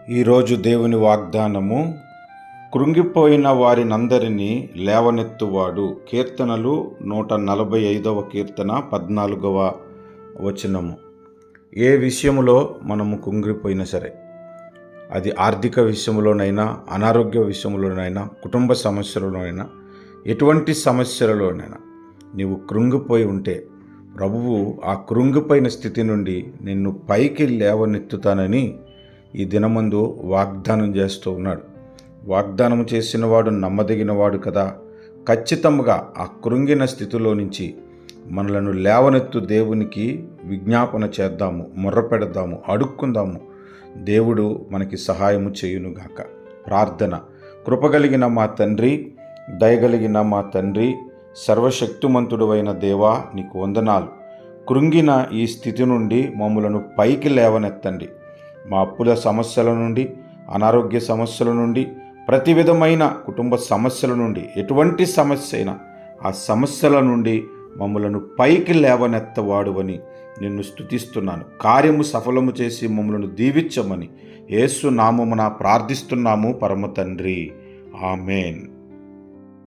ఈరోజు దేవుని వాగ్దానము, కృంగిపోయిన వారినందరినీ లేవనెత్తువాడు. కీర్తనలు 145వ కీర్తన 14వ వచనము. ఏ విషయములో మనము కృంగిపోయినా సరే, అది ఆర్థిక విషయంలోనైనా, అనారోగ్య విషయంలోనైనా, కుటుంబ సమస్యలలోనైనా, ఎటువంటి సమస్యలలోనైనా నీవు కృంగిపోయి ఉంటే ప్రభువు ఆ కృంగిపోయిన స్థితి నుండి నిన్ను పైకి లేవనెత్తుతానని ఈ దినమందు వాగ్దానం చేస్తూ ఉన్నాడు. వాగ్దానం చేసినవాడు నమ్మదగినవాడు కదా. ఖచ్చితంగా ఆ కృంగిన స్థితిలో నుంచి మనలను లేవనెత్తు దేవునికి విజ్ఞాపన చేద్దాము, మొర్రపెడదాము, అడుక్కుందాము. దేవుడు మనకి సహాయము చేయునుగాక. ప్రార్థన. కృపగలిగిన మా తండ్రి, దయగలిగిన మా తండ్రి, సర్వశక్తిమంతుడు అయిన దేవా, నీకు వందనాలు. కృంగిన ఈ స్థితి నుండి మమ్మలను పైకి లేవనెత్తండి. మా అప్పుల సమస్యల నుండి, అనారోగ్య సమస్యల నుండి, ప్రతి విధమైన కుటుంబ సమస్యల నుండి, ఎటువంటి సమస్య అయినా ఆ సమస్యల నుండి మమ్మలను పైకి లేవనెత్తవాడువని నిన్ను స్తుతిస్తున్నాను. కార్యము సఫలము చేసి మమ్మలను దీవించమని యేసు నామమున ప్రార్థిస్తున్నాము పరమ తండ్రి. ఆమేన్.